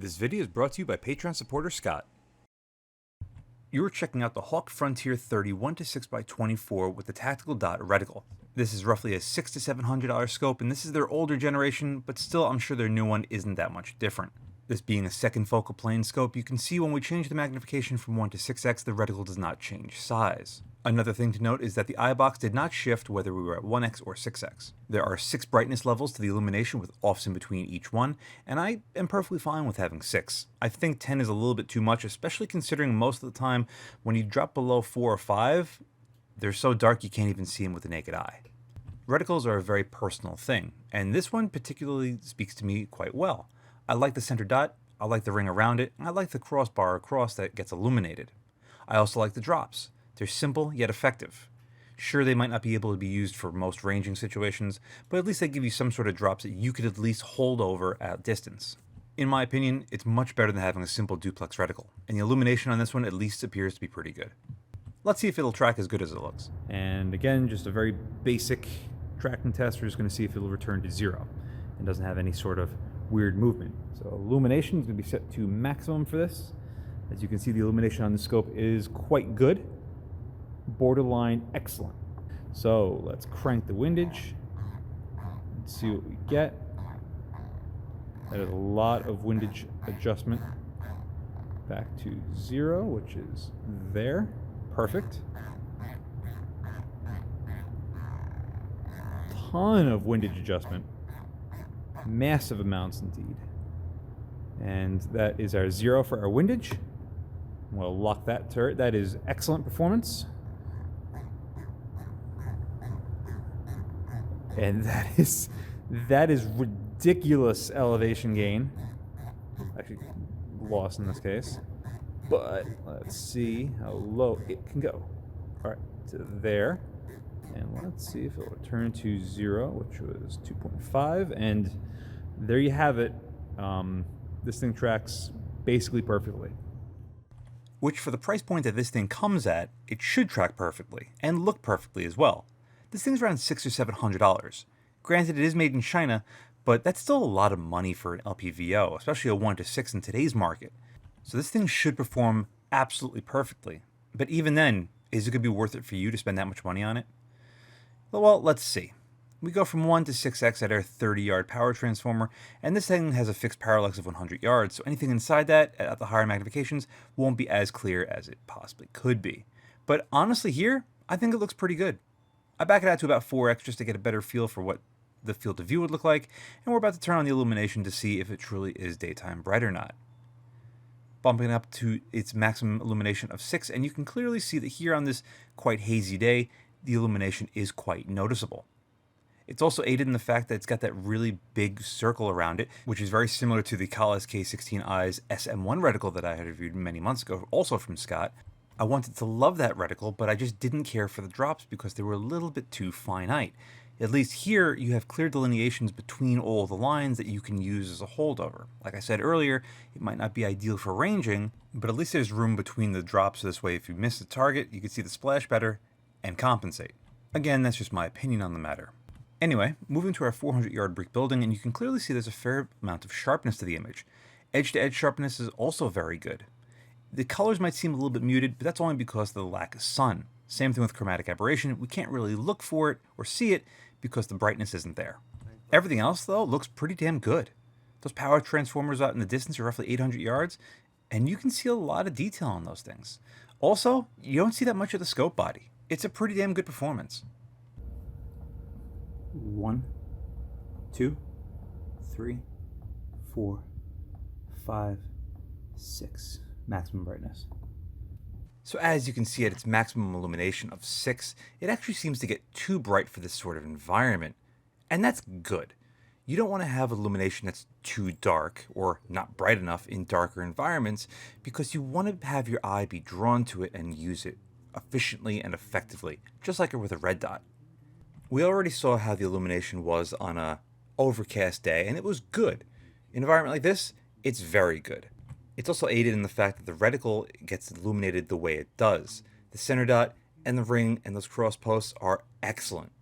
This video is brought to you by Patreon supporter Scott. You are checking out the HAWKE Frontier 30 1:6x24 with the tactical dot reticle. This is roughly a $600 to $700 scope, and this is their older generation, but still I'm sure their new one isn't that much different. This being a second focal plane scope, you can see when we change the magnification from 1 to 6x, the reticle does not change size. Another thing to note is that the eyebox did not shift whether we were at 1x or 6x. There are 6 brightness levels to the illumination with offs in between each one, and I am perfectly fine with having 6. I think 10 is a little bit too much, especially considering most of the time when you drop below 4 or 5, they're so dark you can't even see them with the naked eye. Reticles are a very personal thing, and this one particularly speaks to me quite well. I like the center dot, I like the ring around it, and I like the crossbar across that gets illuminated. I also like the drops. They're simple yet effective. Sure, they might not be able to be used for most ranging situations, but at least they give you some sort of drops that you could at least hold over at distance. In my opinion, it's much better than having a simple duplex reticle, and the illumination on this one at least appears to be pretty good. Let's see if it'll track as good as it looks. And again, just a very basic tracking test. We're just going to see if it'll return to 0 and doesn't have any sort of weird movement. So illumination is going to be set to maximum for this. As you can see, the illumination on the scope is quite good. Borderline excellent. So let's crank the windage and see what we get. That is a lot of windage adjustment. Back to 0, which is there. Perfect. Ton of windage adjustment. Massive amounts indeed. And that is our 0 for our windage. We'll lock that turret. That is excellent performance. And that is ridiculous elevation gain. Actually, loss in this case. But let's see how low it can go. All right, to there. And let's see if it'll return to 0, which was 2.5. And there you have it. This thing tracks basically perfectly. Which, for the price point that this thing comes at, it should track perfectly and look perfectly as well. This thing's around $600 or $700. Granted, it is made in China, but that's still a lot of money for an LPVO, especially a 1 to 6 in today's market. So this thing should perform absolutely perfectly. But even then, is it going to be worth it for you to spend that much money on it? Well, let's see. We go from 1 to 6x at our 30-yard power transformer, and this thing has a fixed parallax of 100 yards, so anything inside that, at the higher magnifications, won't be as clear as it possibly could be. But honestly here, I think it looks pretty good. I back it out to about 4x just to get a better feel for what the field of view would look like, and we're about to turn on the illumination to see if it truly is daytime bright or not. Bumping it up to its maximum illumination of 6, and you can clearly see that here on this quite hazy day, the illumination is quite noticeable. It's also aided in the fact that it's got that really big circle around it, which is very similar to the Kahles K16i's SM1 reticle that I had reviewed many months ago, also from Scott. I wanted to love that reticle, but I just didn't care for the drops because they were a little bit too finite. At least here, you have clear delineations between all the lines that you can use as a holdover. Like I said earlier, it might not be ideal for ranging, but at least there's room between the drops, this way if you miss the target, you can see the splash better and compensate. Again, that's just my opinion on the matter. Anyway, moving to our 400-yard brick building, and you can clearly see there's a fair amount of sharpness to the image. Edge-to-edge sharpness is also very good. The colors might seem a little bit muted, but that's only because of the lack of sun. Same thing with chromatic aberration. We can't really look for it or see it because the brightness isn't there. Everything else, though, looks pretty damn good. Those power transformers out in the distance are roughly 800 yards, and you can see a lot of detail on those things. Also, you don't see that much of the scope body. It's a pretty damn good performance. 1, 2, 3, 4, 5, 6. Maximum brightness. So as you can see at its maximum illumination of 6, it actually seems to get too bright for this sort of environment. And that's good. You don't want to have illumination that's too dark or not bright enough in darker environments because you want to have your eye be drawn to it and use it efficiently and effectively, just like with a red dot. We already saw how the illumination was on a overcast day, and it was good. In an environment like this, it's very good. It's also aided in the fact that the reticle gets illuminated the way it does. The center dot and the ring and those cross posts are excellent.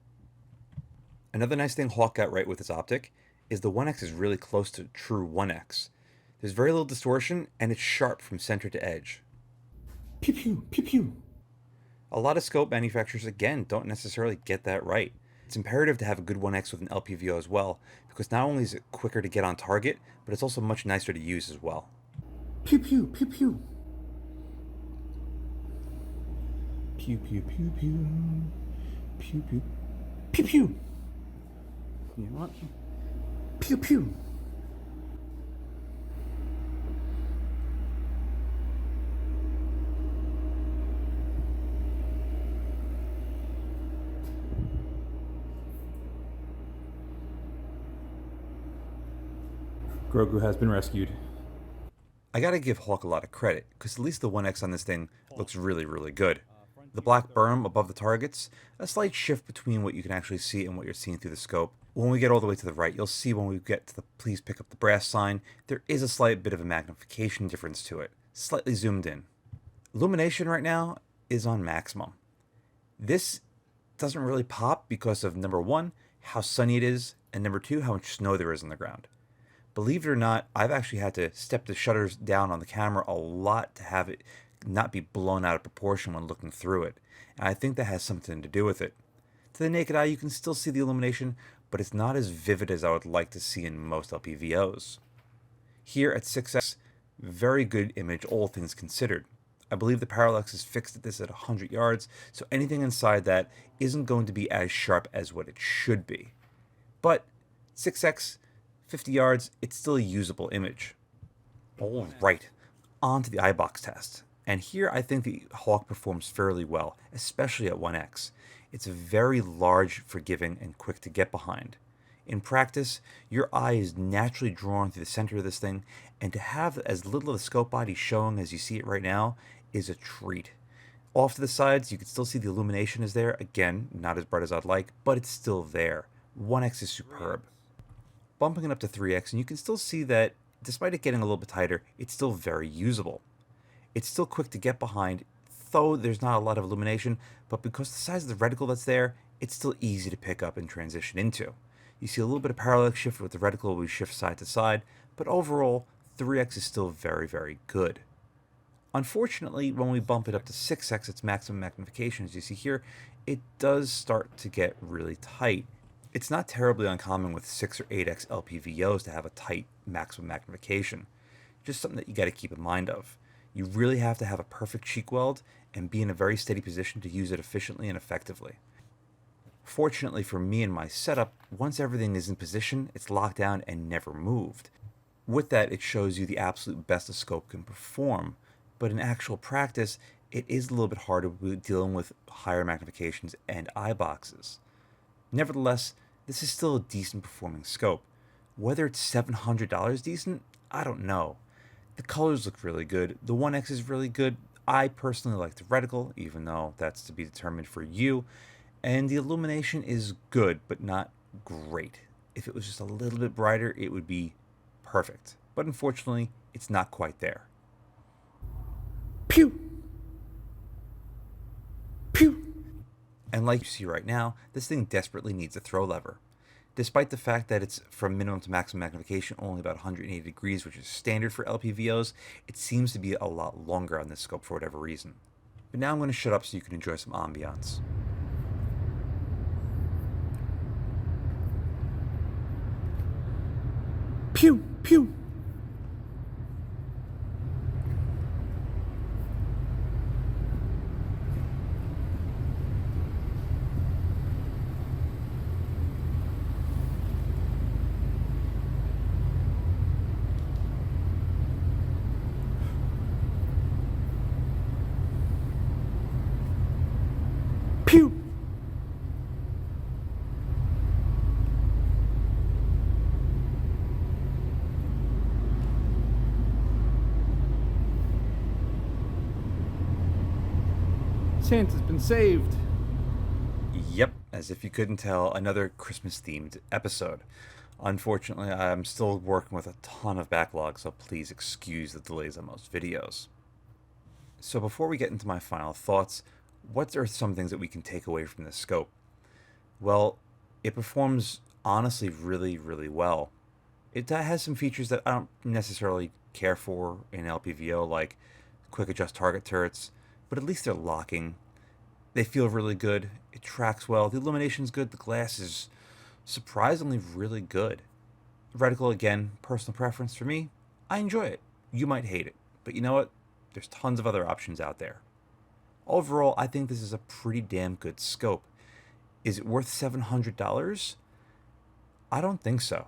Another nice thing HAWKE got right with its optic is the 1x is really close to true 1x. There's very little distortion, and it's sharp from center to edge. Pew pew, pew pew. A lot of scope manufacturers, again, don't necessarily get that right. It's imperative to have a good 1x with an LPVO as well, because not only is it quicker to get on target, but it's also much nicer to use as well. Pew pew, pew pew. Pew pew pew pew. Pew pew. Pew pew. You know what? Pew pew. Grogu has been rescued. I gotta give HAWKE a lot of credit, because at least the 1x on this thing looks really, really good. The black berm above the targets, a slight shift between what you can actually see and what you're seeing through the scope. When we get all the way to the right, you'll see when we get to the please pick up the brass sign, there is a slight bit of a magnification difference to it, slightly zoomed in. Illumination right now is on maximum. This doesn't really pop because of number one, how sunny it is, and number two, how much snow there is on the ground. Believe it or not, I've actually had to step the shutters down on the camera a lot to have it not be blown out of proportion when looking through it, and I think that has something to do with it. To the naked eye, you can still see the illumination, but it's not as vivid as I would like to see in most LPVOs. Here at 6x, very good image, all things considered. I believe the parallax is fixed at this at 100 yards, so anything inside that isn't going to be as sharp as what it should be. But 6x, 50 yards, it's still a usable image. All right, on to the Eyebox Test. And here I think the HAWKE performs fairly well, especially at 1x. It's very large, forgiving, and quick to get behind. In practice, your eye is naturally drawn to the center of this thing, and to have as little of the scope body showing as you see it right now is a treat. Off to the sides, you can still see the illumination is there. Again, not as bright as I'd like, but it's still there. 1x is superb. Bumping it up to 3x, and you can still see that, despite it getting a little bit tighter, it's still very usable. It's still quick to get behind, though there's not a lot of illumination, but because the size of the reticle that's there, it's still easy to pick up and transition into. You see a little bit of parallax shift with the reticle we shift side to side, but overall, 3x is still very, very good. Unfortunately, when we bump it up to 6x, its maximum magnification, as you see here, it does start to get really tight. It's not terribly uncommon with 6 or 8x LPVOs to have a tight maximum magnification. Just something that you got to keep in mind of. You really have to have a perfect cheek weld and be in a very steady position to use it efficiently and effectively. Fortunately for me and my setup, once everything is in position, it's locked down and never moved. With that, it shows you the absolute best a scope can perform, but in actual practice, it is a little bit harder dealing with higher magnifications and eye boxes. Nevertheless, this is still a decent performing scope. Whether it's $700 decent, I don't know. The colors look really good, the 1x is really good, I personally like the reticle, even though that's to be determined for you, and the illumination is good, but not great. If it was just a little bit brighter, it would be perfect. But unfortunately, it's not quite there. Pew! Pew! And like you see right now, this thing desperately needs a throw lever. Despite the fact that it's from minimum to maximum magnification only about 180 degrees, which is standard for LPVOs, it seems to be a lot longer on this scope for whatever reason. But now I'm going to shut up so you can enjoy some ambiance. Pew! Pew! Pew! Santa's been saved. Yep, as if you couldn't tell, another Christmas-themed episode. Unfortunately, I'm still working with a ton of backlog, so please excuse the delays on most videos. So before we get into my final thoughts, what are some things that we can take away from this scope? Well, it performs honestly really, really well. It has some features that I don't necessarily care for in LPVO, like quick adjust target turrets, but at least they're locking. They feel really good. It tracks well. The illumination's good. The glass is surprisingly really good. Reticle, again, personal preference for me. I enjoy it. You might hate it, but you know what? There's tons of other options out there. Overall, I think this is a pretty damn good scope. Is it worth $700? I don't think so.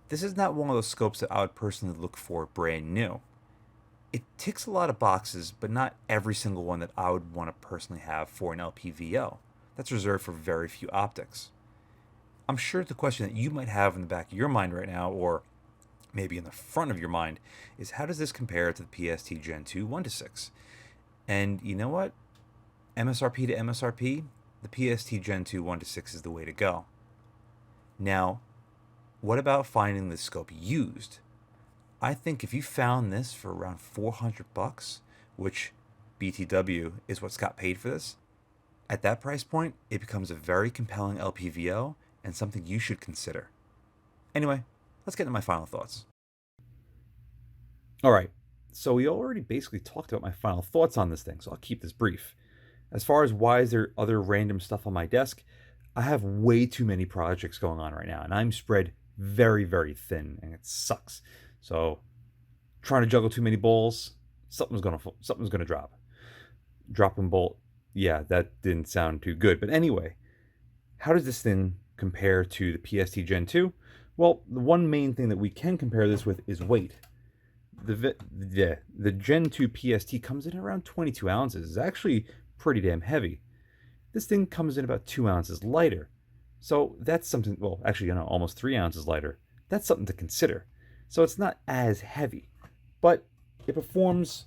This is not one of those scopes that I would personally look for brand new. It ticks a lot of boxes, but not every single one that I would want to personally have for an LPVO. That's reserved for very few optics. I'm sure the question that you might have in the back of your mind right now, or maybe in the front of your mind, is how does this compare to the PST Gen 2 1 to 6? And you know what? MSRP to MSRP, the PST Gen 2 1 to 6 is the way to go. Now, what about finding this scope used? I think if you found this for around $400, which BTW is what Scott paid for this, at that price point, it becomes a very compelling LPVO and something you should consider. Anyway, let's get into my final thoughts. All right, so we already basically talked about my final thoughts on this thing, so I'll keep this brief. As far as why is there other random stuff on my desk, I have way too many projects going on right now, and I'm spread very, very thin, and it sucks. So, trying to juggle too many balls, something's gonna drop. Dropping bolt, yeah, that didn't sound too good. But anyway, how does this thing compare to the PST Gen 2? Well, the one main thing that we can compare this with is weight. The Gen 2 PST comes in around 22 ounces. It's actually pretty damn heavy. This thing comes in about 2 ounces lighter. So that's something, well, actually, almost 3 ounces lighter. That's something to consider. So it's not as heavy, but it performs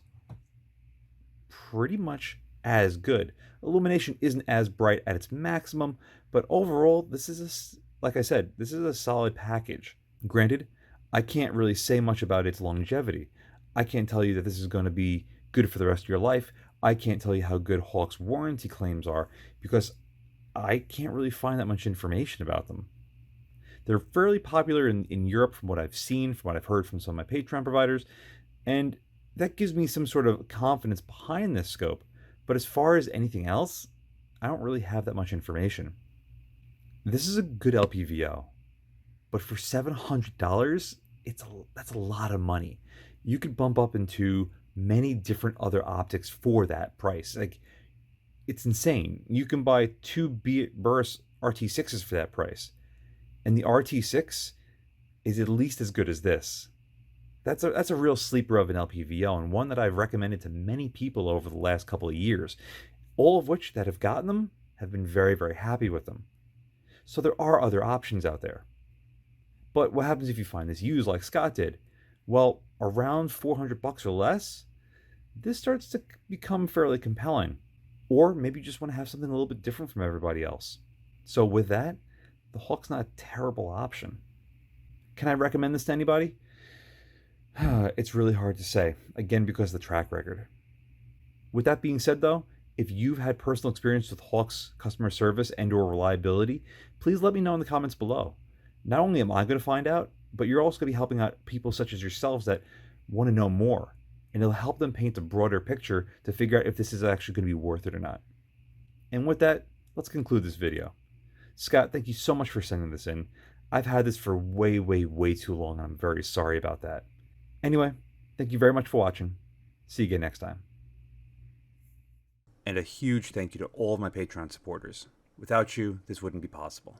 pretty much as good. Illumination isn't as bright at its maximum, but overall, this is like I said, this is a solid package. Granted, I can't really say much about its longevity. I can't tell you that this is going to be good for the rest of your life. I can't tell you how good HAWKE's warranty claims are because I can't really find that much information about them. They're fairly popular in Europe from what I've seen, from what I've heard from some of my Patreon providers, and that gives me some sort of confidence behind this scope. But as far as anything else, I don't really have that much information. This is a good LPVO, but for $700, that's a lot of money. You could bump up into many different other optics for that price. Like, it's insane. You can buy two Burris RT6s for that price, and the RT6 is at least as good as this. That's a real sleeper of an LPVO, and one that I've recommended to many people over the last couple of years, all of which that have gotten them have been very, very happy with them. So there are other options out there. But what happens if you find this used like Scott did? Well, around $400 or less, this starts to become fairly compelling. Or maybe you just want to have something a little bit different from everybody else. So with that, the HAWKE's not a terrible option. Can I recommend this to anybody? It's really hard to say, again, because of the track record. With that being said, though, if you've had personal experience with HAWKE's customer service and or reliability, please let me know in the comments below. Not only am I going to find out, but you're also going to be helping out people such as yourselves that want to know more. And it'll help them paint a broader picture to figure out if this is actually going to be worth it or not. And with that, let's conclude this video. Scott, thank you so much for sending this in. I've had this for way, way, way too long. I'm very sorry about that. Anyway, thank you very much for watching. See you again next time. And a huge thank you to all of my Patreon supporters. Without you, this wouldn't be possible.